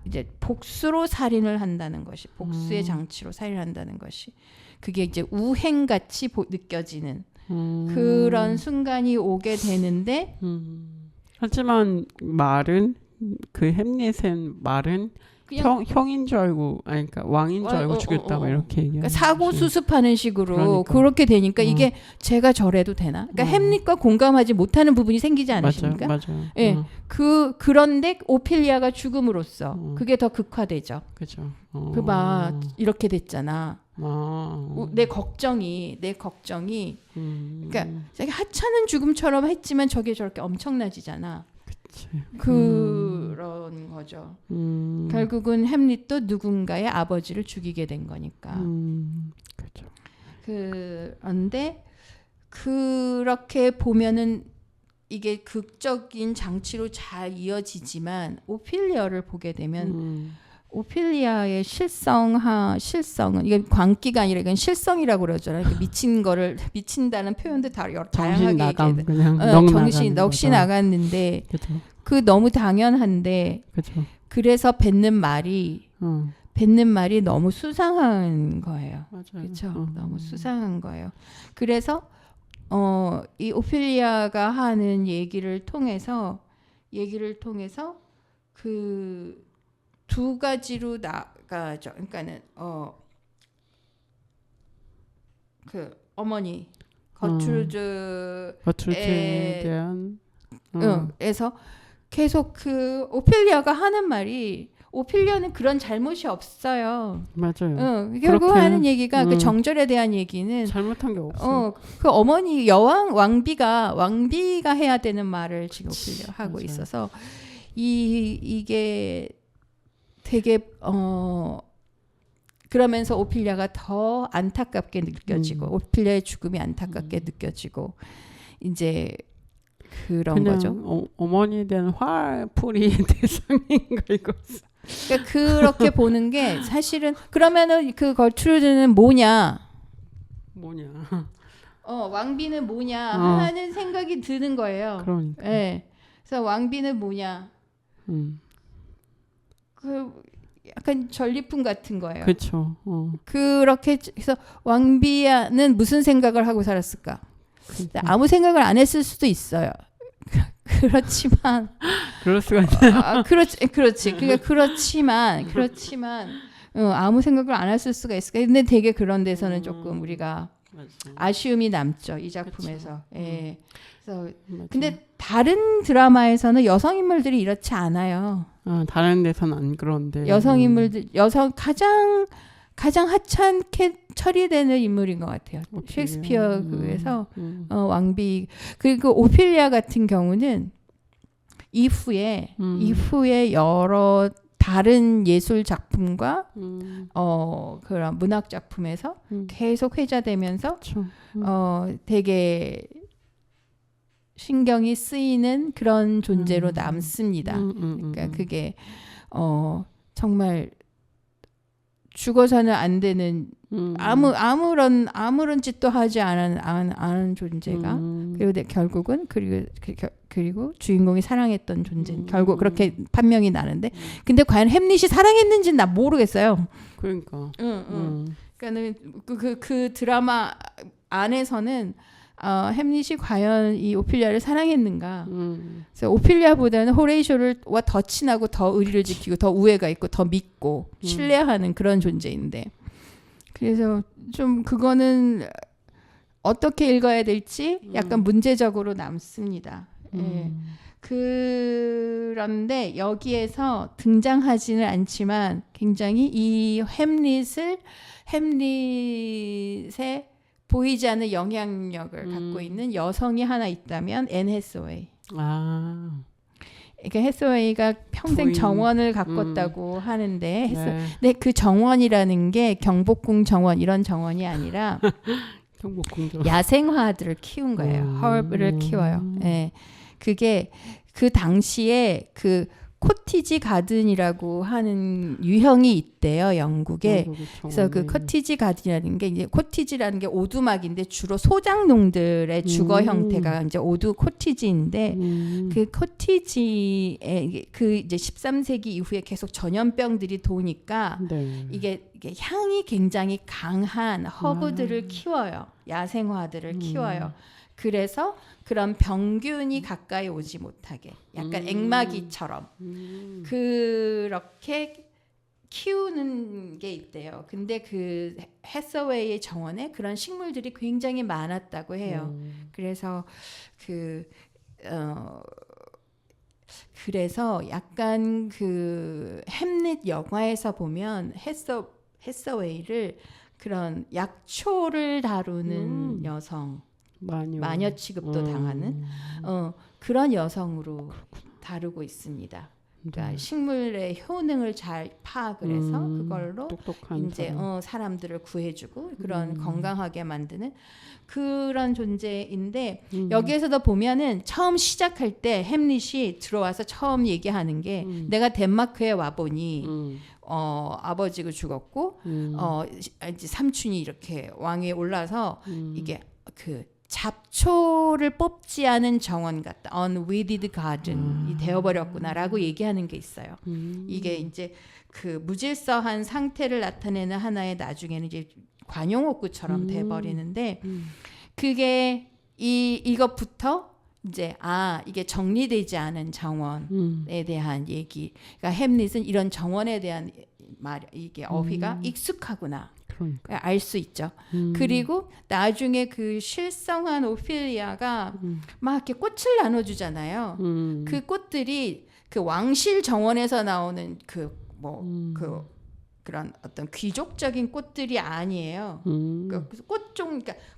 이제 복수로 살인을 한다는 것이 복수의 장치로 살인을 한다는 것이 그게 이제 우행같이 느껴지는 그런 순간이 오게 되는데 하지만 말은 그 햄릿의 말은 형인 줄 알고 그러니까 왕인 줄 알고 죽였다고 이렇게 얘기해요. 그러니까 사고 수습하는 식으로 그렇게 되니까 이게 제가 저래도 되나? 그러니까 햄릿과 공감하지 못하는 부분이 생기지 않으십니까? 맞아요. 예. 그런데 오피리아가 죽음으로써 그게 더 극화되죠. 그죠. 그 봐 이렇게 됐잖아. 내 걱정이 그러니까 하찮은 죽음처럼 했지만 저게 저렇게 엄청나지잖아. 그런 거죠. 결국은 햄릿도 누군가의 아버지를 죽이게 된 거니까. 그렇죠. 그런데 그렇게 보면은 이게 극적인 장치로 잘 이어지지만 오피리아를 보게 되면 오피리아의 실성은 이게 광기가 아니라 이건 실성이라고 그러잖아요. 미친다는 표현도 다양하게 나감, 그냥 정신 넋이 나갔는데 그 너무 당연한데 그래서 뱉는 말이 너무 수상한 거예요. 그렇죠. 너무 수상한 거예요. 그래서 이 오피리아가 하는 얘기를 통해서 그 두 가지로 나가죠. 그러니까는 그 어머니 거트루드에 대한 에서 계속 그 오피리아가 하는 말이 오피리아는 그런 잘못이 없어요. 맞아요. 결국 하는 얘기가 그 정절에 대한 얘기는 잘못한 게 없어. 그 어머니 왕비가 해야 되는 말을 지금 오피리아 하고 맞아요. 있어서 이게 되게 그러면서 오피리아가 더 안타깝게 느껴지고 오피리아의 죽음이 안타깝게 느껴지고 이제 그런 거죠. 어머니에 대한 화풀이의 대상인가 이거. 그러니까 그렇게 보는 게 사실은 그러면은 그 거트루드는 뭐냐? 왕비는 뭐냐 하는 생각이 드는 거예요. 그러니까. 네. 그래서 왕비는 뭐냐? 그 약간 전리품 같은 거예요. 그렇죠. 그렇게 해서 왕비는 무슨 생각을 하고 살았을까? 아무 생각을 안 했을 수도 있어요. 그렇지만 그럴 수가 있나요? 그렇지. 그러니까 그렇지만 아무 생각을 안 했을 수가 있을까? 근데 되게 그런 데서는 조금 우리가 아쉬움이 남죠. 이 작품에서. 예. 그래서 근데 다른 드라마에서는 여성 인물들이 이렇지 않아요. 다른 데서는 안 그런데 여성 인물들 가장 하찮게 처리되는 인물인 것 같아요. 셰익스피어 그에서 왕비 그리고 오피리아 같은 경우는 이후에 여러 다른 예술 작품과 그런 문학 작품에서 계속 회자되면서 되게 신경이 쓰이는 그런 존재로 남습니다. 그러니까 그게 정말 죽어서는 안 되는 아무런 짓도 하지 않은 존재가 그리고 결국은 그리고 주인공이 사랑했던 존재 결국 그렇게 판명이 나는데 근데 과연 햄릿이 사랑했는지는 난 모르겠어요. 그러니까. 그러니까는 그 드라마 안에서는 햄릿이 과연 이 오피리아를 사랑했는가? 그래서 오피리아보다는 호레이쇼와 더 친하고 더 의리를 지키고 더 우애가 있고 더 믿고 신뢰하는 그런 존재인데 그래서 좀 그거는 어떻게 읽어야 될지 약간 문제적으로 남습니다. 예. 그런데 여기에서 등장하지는 않지만 굉장히 이 햄릿의 보이지 않는 영향력을 갖고 있는 여성이 하나 있다면 앤 해서웨이. 그러니까 해서웨이가 평생 정원을 가꿨다고 하는데 근데 그 정원이라는 게 경복궁 정원 이런 정원이 아니라 야생화들을 키운 거예요. 허브를 키워요. 네. 그게 그 당시에 그 코티지 가든이라고 하는 유형이 있대요, 영국에. 그래서 그 코티지 가든이라는 게 이제 코티지라는 게 오두막인데 주로 소작농들의 주거 형태가 이제 오두 코티지인데 그 코티지에 그 이제 13세기 이후에 계속 전염병들이 도니까 이게 향이 굉장히 강한 허브들을 키워요. 야생화들을 키워요. 그래서 그런 병균이 가까이 오지 못하게 약간 앵마기처럼 그렇게 키우는 게 있대요. 근데 그 해서웨이의 정원에 그런 식물들이 굉장히 많았다고 해요. 그래서 그래서 약간 그 햄릿 영화에서 보면 해서웨이를 그런 약초를 다루는 여성 마녀 취급도 당하는 그런 여성으로 다루고 있습니다. 그러니까 식물의 효능을 잘 파악을 해서 그걸로 이제 사람들을 구해주고 그런 건강하게 만드는 그런 존재인데 여기에서도 보면은 처음 시작할 때 햄릿이 들어와서 처음 얘기하는 게 내가 덴마크에 와보니 아버지가 죽었고 이제 삼촌이 이렇게 왕위에 올라서 이게 그 잡초를 뽑지 않은 정원 같다. unweeded garden이 되어버렸구나라고 얘기하는 게 있어요. 이게 이제 그 무질서한 상태를 나타내는 하나의 나중에는 이제 관용옥구처럼 돼버리는데 그게 이것부터 이제 이게 정리되지 않은 정원에 대한 얘기. 그러니까 햄릿은 이런 정원에 대한 이게 어휘가 익숙하구나. 알 수 있죠. 그리고 나중에 그 실성한 오피리아가 막 이렇게 꽃을 나눠주잖아요. 그 꽃들이 그 왕실 정원에서 나오는 그런 어떤 귀족적인 꽃들이 아니에요. 그러니까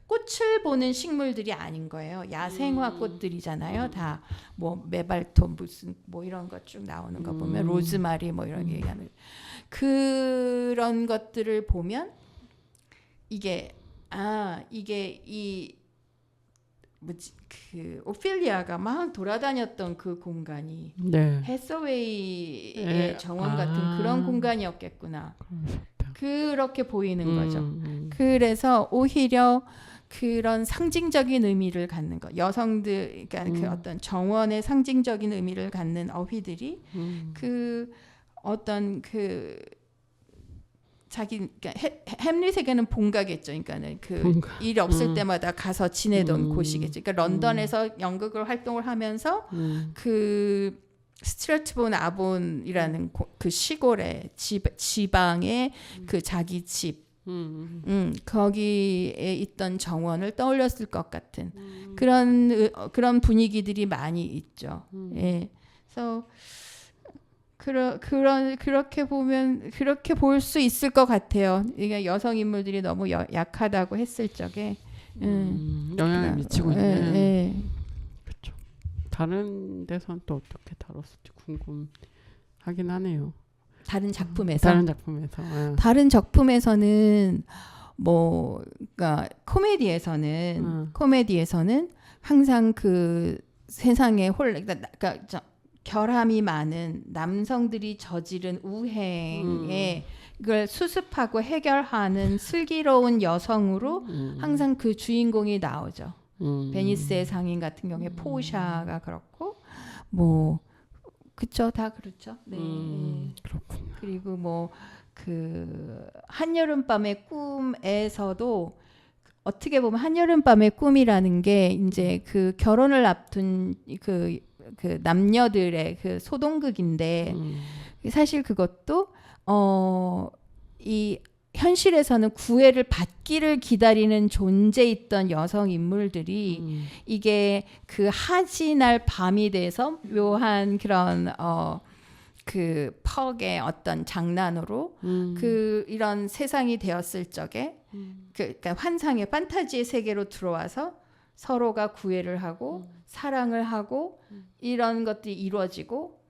꽃을 보는 식물들이 아닌 거예요. 야생화 꽃들이잖아요. 다 뭐 메발토 무슨 뭐 이런 것 쭉 나오는 거 보면 로즈마리 뭐 이런 얘기하는 그런 것들을 보면 이게 이 그 오피리아가 막 돌아다녔던 그 공간이 해서웨이의 정원 같은 그런 공간이었겠구나. 그렇게 보이는 거죠. 그래서 오히려 그런 상징적인 의미를 갖는 것, 여성들, 그러니까 그 어떤 정원의 상징적인 의미를 갖는 어휘들이 그 어떤 그 자기 그러니까 햄릿에게는 본가겠죠. 그러니까는 그 일 없을 때마다 가서 지내던 곳이겠죠. 그러니까 런던에서 연극을 활동을 하면서 그 스트라트본 아본이라는 그 시골의 지방의 그 자기 집 거기에 있던 정원을 떠올렸을 것 같은 그런 분위기들이 많이 있죠. 예. 그래서 그렇게 보면 그렇게 볼 수 있을 것 같아요. 그러니까 여성 인물들이 너무 약하다고 했을 적에 영향을 미치고 있는. 예. 그렇죠. 다른 데선 또 어떻게 다뤘을지 궁금하긴 하네요. 다른 작품에서 다른 작품에서는 뭐 그러니까 코미디에서는 항상 그 세상에 그러니까 결함이 많은 남성들이 저지른 우행에 그걸 수습하고 해결하는 슬기로운 여성으로 항상 그 주인공이 나오죠. 베니스의 상인 같은 경우에 포샤가 그렇고 뭐 그쵸, 다 그렇죠. 네. 그렇군요. 그리고 뭐 그 한여름밤의 꿈에서도 어떻게 보면 한여름밤의 꿈이라는 게 이제 그 결혼을 앞둔 그 남녀들의 그 소동극인데 사실 그것도 이 현실에서는 구애를 받기를 기다리는 존재있던 여성 인물들이 이게 그 하지날 밤이 돼서 묘한 그런 그 퍽의 어떤 장난으로 그 이런 세상이 되었을 적에 그러니까 환상의 판타지의 세계로 들어와서 서로가 구애를 하고 사랑을 하고 이런 것들이 이루어지고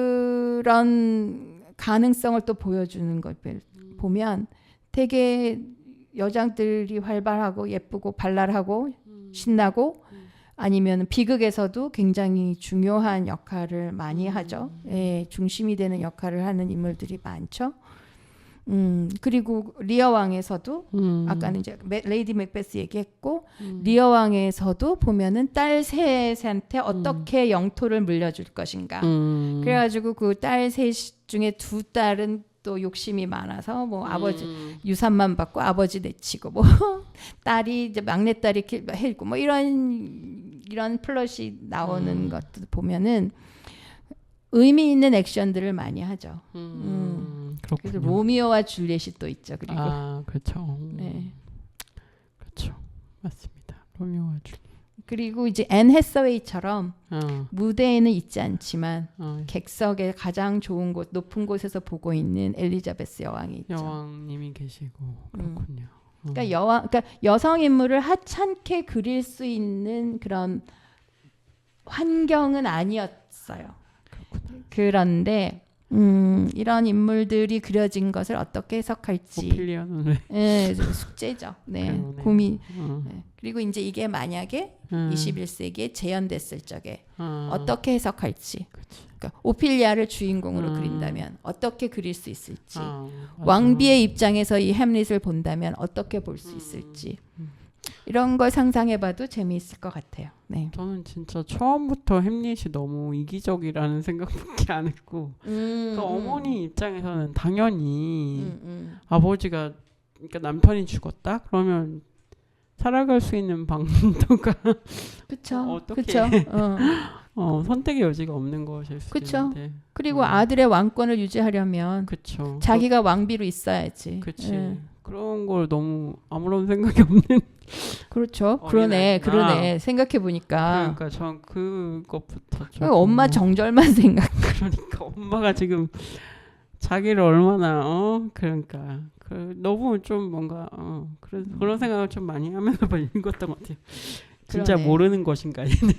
그런 가능성을 또 보여주는 걸 보면 되게 여장들이 활발하고 예쁘고 발랄하고 신나고 아니면 비극에서도 굉장히 중요한 역할을 많이 하죠. 예, 중심이 되는 역할을 하는 인물들이 많죠. 그리고 리어 왕에서도 아까는 이제 레이디 맥베스 얘기했고 리어 왕에서도 보면은 딸 셋한테 어떻게 영토를 물려줄 것인가. 그래가지고 그 딸 셋 중에 두 딸은 또 욕심이 많아서 뭐 아버지 유산만 받고 아버지 내치고 뭐 딸이 이제 막내딸이 해고 뭐 이런 플롯이 나오는 것도 보면은 의미 있는 액션들을 많이 하죠. 그래서 로미오와 줄리엣이 또 있죠. 그리고 그렇죠. 네. 그렇죠. 맞습니다. 로미오와 줄리엣. 그리고 이제 앤 해서웨이처럼 무대에는 있지 않지만 객석에 가장 좋은 곳, 높은 곳에서 보고 있는 엘리자베스 여왕이 있죠. 여왕님이 계시고 그렇군요. 그러니까 여성 인물을 하찮게 그릴 수 있는 그런 환경은 아니었어요. 그렇구나. 그런데 이런 인물들이 그려진 것을 어떻게 해석할지 오피리아는 네, 숙제죠. 네, 그러네. 고민. 네. 그리고 이제 이게 만약에 21세기에 재현됐을 적에 어떻게 해석할지. 그러니까 오피리아를 주인공으로 그린다면 어떻게 그릴 수 있을지. 왕비의 입장에서 이 햄릿을 본다면 어떻게 볼 수 있을지. 이런 걸 상상해봐도 재미있을 것 같아요. 네. 저는 진짜 처음부터 햄릿이 너무 이기적이라는 생각밖에 안 했고 그러니까 어머니 입장에서는 당연히 아버지가 그러니까 남편이 죽었다? 그러면 살아갈 수 있는 방도가 그쵸. 어떻게 그쵸. 선택의 여지가 없는 것일 수 그쵸. 있는데 그리고 아들의 왕권을 유지하려면 그쵸. 자기가 왕비로 있어야지. 그치. 그런 걸 너무 아무런 생각이 없는 그렇죠. 그러네. 생각해 보니까. 그러니까 전 그것부터 엄마 정절만 생각. 그러니까 엄마가 지금 자기를 얼마나 그러니까 너무 좀 뭔가 그런 생각을 좀 많이 하면서 읽었던 것 같아요. 진짜 그러네. 모르는 것인가 얘는.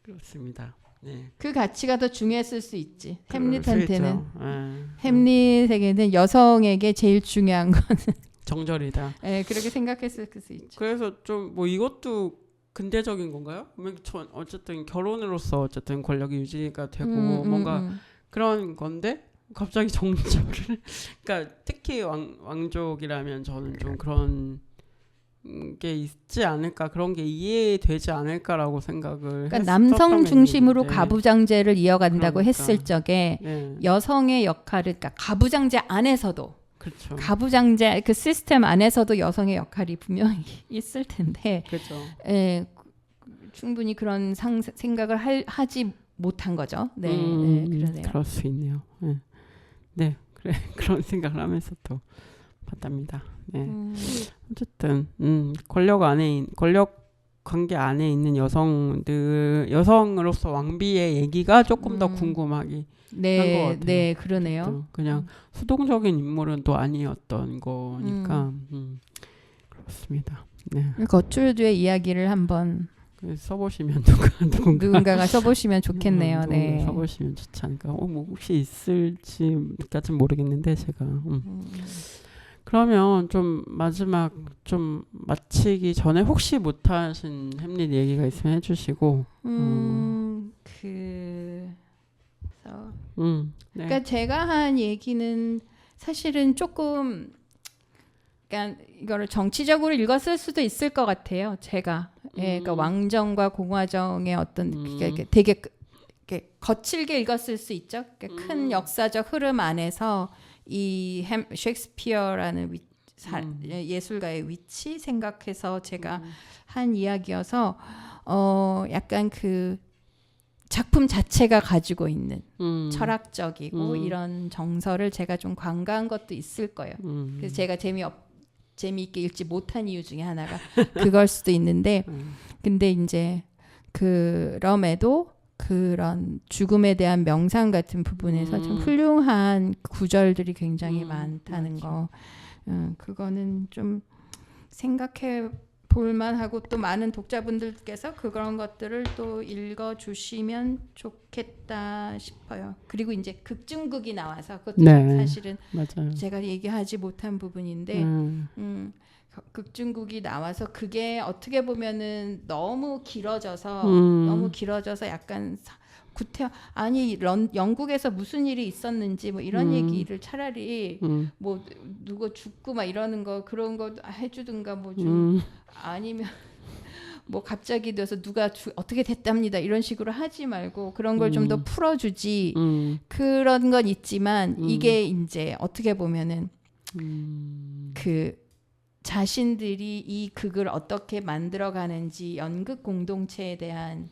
그렇습니다. 네. 그 가치가 더 중요했을 수 있지. 햄릿한테는. 햄릿 햄릿에게는 여성에게 제일 중요한 거는 정절이다. 네, 그렇게 생각했을 수 있죠. 그래서 좀 뭐 이것도 근대적인 건가요? 전 어쨌든 결혼으로서 어쨌든 권력이 유지가 되고 뭔가 그런 건데 갑자기 정절을 그러니까 특히 왕족이라면 저는 좀 그런 게 있지 않을까 그런 게 이해되지 않을까라고 생각을 그러니까 남성 중심으로 있는데. 가부장제를 이어간다고 그러니까. 했을 적에 네. 여성의 역할을 그러니까 가부장제 안에서도 그렇죠. 가부장제 그 시스템 안에서도 여성의 역할이 분명히 있을 텐데 그렇죠. 충분히 그런 생각을 하지 못한 거죠. 네, 그러네요. 그럴 수 있네요. 네. 그래 그런 생각을 하면서 또 봤답니다. 네. 어쨌든 권력 관계 안에 있는 여성으로서 왕비의 얘기가 조금 더 궁금하기 한 것 같아요. 네, 그러네요. 또 그냥 수동적인 인물은 또 아니었던 거니까 그렇습니다. 네. 거출두의 이야기를 한번 써보시면 누군가가 써보시면 좋겠네요. 네. 써보시면 좋지 않을까. 뭐 혹시 있을지까지는 모르겠는데 제가. 그러면 좀 마지막 좀 마치기 전에 혹시 못하신 햄릿 얘기가 있으면 해주시고. 네. 그러니까 제가 한 얘기는 사실은 조금, 그러니까 이거를 정치적으로 읽었을 수도 있을 것 같아요. 제가, 그러니까 왕정과 공화정의 어떤 그러니까 되게 이렇게 거칠게 읽었을 수 있죠. 그러니까 큰 역사적 흐름 안에서 이 셰익스피어라는 예술가의 위치 생각해서 제가 한 이야기여서 약간 그 작품 자체가 가지고 있는 철학적이고 이런 정서를 제가 좀 관가한 것도 있을 거예요. 그래서 제가 재미있게 읽지 못한 이유 중에 하나가 그걸 수도 있는데, 근데 이제 그럼에도 그런 죽음에 대한 명상 같은 부분에서 좀 훌륭한 구절들이 굉장히 많다는 거, 그거는 좀 생각해 볼만하고 또 많은 독자분들께서 그런 것들을 또 읽어주시면 좋겠다 싶어요. 그리고 이제 극중극이 나와서 그것도 사실은 맞아요. 제가 얘기하지 못한 부분인데 극중극이 나와서 그게 어떻게 보면은 너무 길어져서 약간 아니 영국에서 무슨 일이 있었는지 뭐 이런 얘기를 차라리 뭐 누구 죽고 막 이러는 거 그런 거 해주든가 뭐 좀 아니면 뭐 갑자기 돼서 누가 어떻게 됐답니다 이런 식으로 하지 말고 그런 걸 좀 더 풀어주지. 그런 건 있지만 이게 이제 어떻게 보면은 그 자신들이 이 극을 어떻게 만들어가는지 연극 공동체에 대한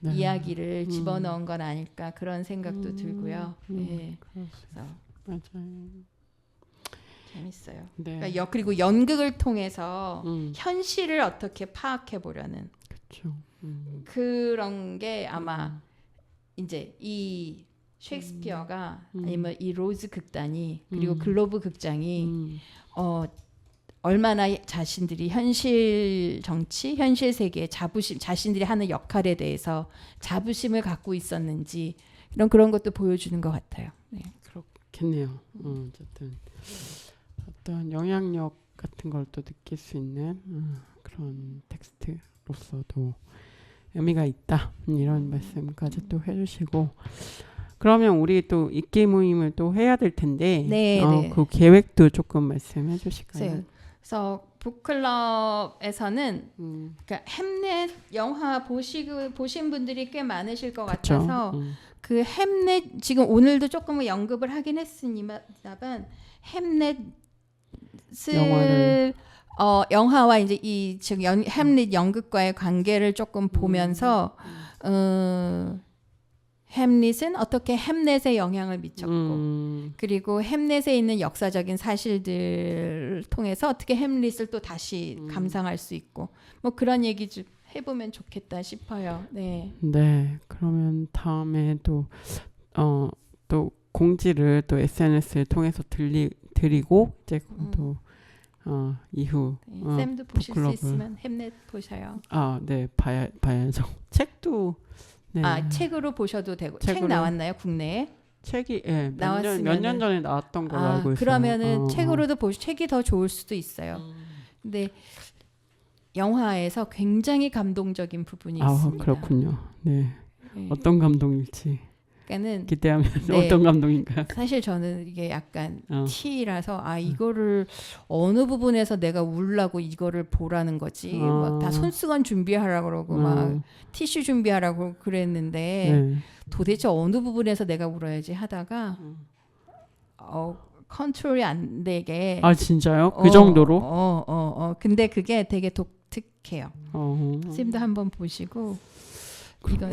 이야기를 집어넣은 건 아닐까 그런 생각도 들고요. 네. 그래서 맞아요. 재밌어요. 네. 그러니까 그리고 연극을 통해서 현실을 어떻게 파악해 보려는 그런 게 아마 이제 이 셰익스피어가 아니면 이 로즈 극단이 그리고 글로브 극장이 얼마나 자신들이 현실 정치, 현실 세계에 자신들이 하는 역할에 대해서 자부심을 갖고 있었는지 그런 것도 보여주는 것 같아요. 네. 그렇겠네요. 어쨌든 어떤 영향력 같은 걸 또 느낄 수 있는 그런 텍스트로서도 의미가 있다. 이런 말씀까지 또 해주시고. 그러면 우리 또 읽기 모임을 또 해야 될 텐데 그 계획도 조금 말씀해 주실까요? 그래서 북클럽에서는 그러니까 햄릿 영화 보신 분들이 꽤 많으실 것 같아서 그 햄릿 지금 오늘도 조금 언급을 하긴 했으니만 햄릿을 영화와 이제 이 지금 햄릿 연극과의 관계를 조금 보면서 햄릿은 어떻게 햄넷에 영향을 미쳤고 그리고 햄넷에 있는 역사적인 사실들을 통해서 어떻게 햄릿을 또 다시 감상할 수 있고 뭐 그런 얘기 좀 해보면 좋겠다 싶어요. 네. 네. 그러면 다음에 또 공지를 또 SNS를 통해서 드리고 이제 또 이후 쌤도 보실 수 있으면 햄넷 보셔요. 네. 봐야죠. 책도 책으로 보셔도 되고 책으로. 책 나왔나요 국내에? 책이 몇 년 전에 나왔던 걸로 알고 있어요. 그러면은 책으로도 책이 더 좋을 수도 있어요. 근데 영화에서 굉장히 감동적인 부분이 있습니다. 그렇군요. 네. 어떤 감동일지 그러니까는 기대하면 어떤 감동인가요? 사실 저는 이게 약간 T라서 이거를 어느 부분에서 내가 울라고 이거를 보라는 거지. 막 다 손수건 준비하라고 그러고 막 티슈 준비하라고 그랬는데 도대체 어느 부분에서 내가 울어야지 하다가 컨트롤이 안 되게. 진짜요? 그 정도로? 근데 그게 되게 독특해요. 쌤도 한번 보시고 이거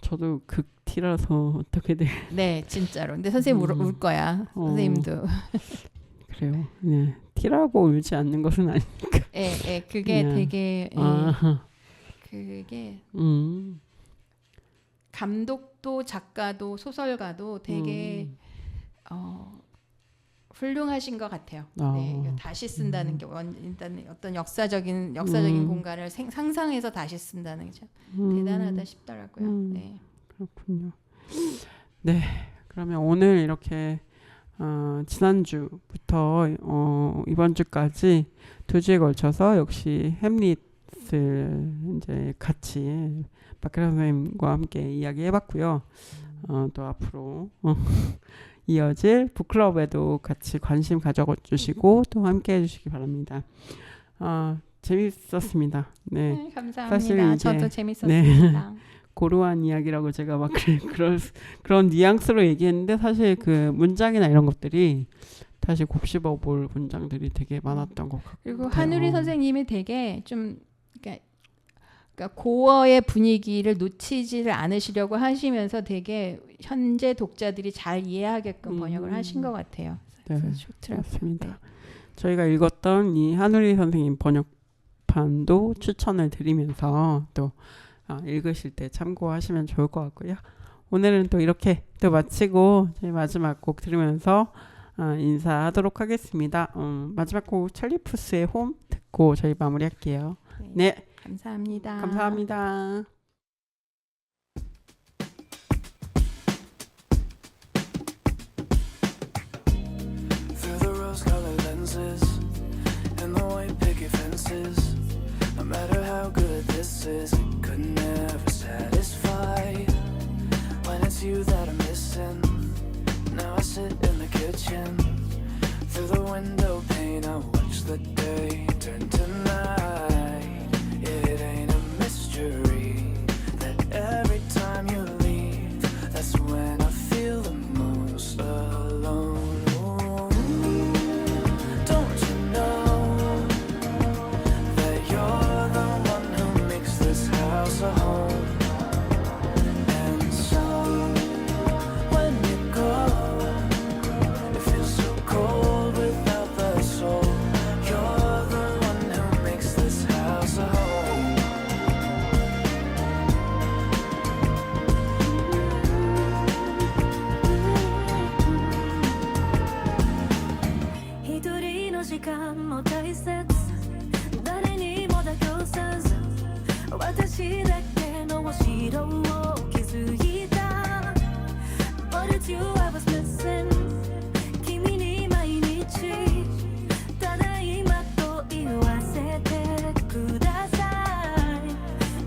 저도 극 T라서 어떻게 돼? 네, 진짜로. 근데 선생님 울 거야. 선생님도. 그래요. 네. T라고 울지 않는 것은 아니니까. 예, 그게 네. 되게 아, 그게 감독도 작가도 소설가도 되게 훌륭하신 것 같아요. 네, 이거 다시 쓴다는 게 일단 어떤 역사적인 공간을 상상해서 다시 쓴다는 게 대단하다 싶더라고요. 네. 그렇군요. 네, 그러면 오늘 이렇게 지난주부터 이번 주까지 2주에 걸쳐서 역시 햄릿을 이제 같이 박혜라 선생님과 함께 이야기해봤고요. 또 앞으로 이어질 북클럽에도 같이 관심 가져주시고 또 함께 해주시기 바랍니다. 재밌었습니다. 네, 감사합니다. 사실 저도 이게, 재밌었습니다. 고루한 이야기라고 제가 막 그런 뉘앙스로 얘기했는데 사실 그 문장이나 이런 것들이 다시 곱씹어 볼 문장들이 되게 많았던 것 같아요. 그리고 한우리 선생님이 되게 좀 그러니까 고어의 분위기를 놓치지를 않으시려고 하시면서 되게 현재 독자들이 잘 이해하게끔 번역을 하신 것 같아요. 네, 좋더라고요. 맞습니다. 네. 저희가 읽었던 이 한우리 선생님 번역판도 추천을 드리면서 또 읽으실 때 참고하시면 좋을 것 같고요. 오늘은 또 이렇게 또 마치고 저희 마지막 곡 들으면서 인사하도록 하겠습니다. 마지막 곡 찰리푸스의 홈 듣고 저희 마무리할게요. 네. 감사합니다. 감사합니다. Through the rose-colored lenses and the white picket fences, no matter how good this is, it could never satisfy. When it's you that I'm missing, now I sit in the kitchen. Through the window pane I watch the day turn to night. It ain't a mystery that every time you leave, that's when I feel the most alone. Don't you know that you're the one who makes this house a home? And so when you go, it feels so cold without the soul. You're the one who makes this house a home. 이들이 너 시간 뭐大切誰にも妥協せず私だけの後ろを築いた But it's you I was missing 君に毎日ただいまと言わせてくださ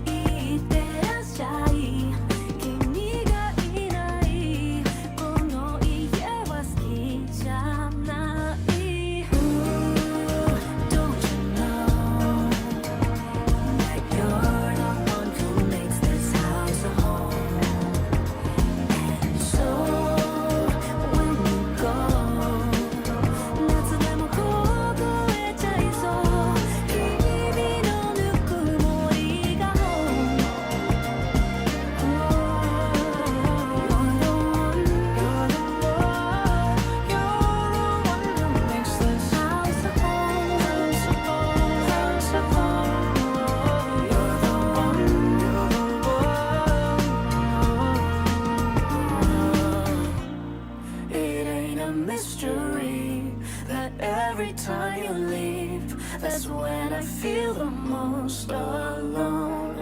いいってらっしゃい君がいないこの家は好きじゃない Don't you know that you're the one who makes this house a home? And so when you go 夏でも凍えちゃいそう君のぬくもりが home You're the one who makes this house a home house a home. You're the one, It ain't a mystery that every time you leave, that's when I feel the most alone.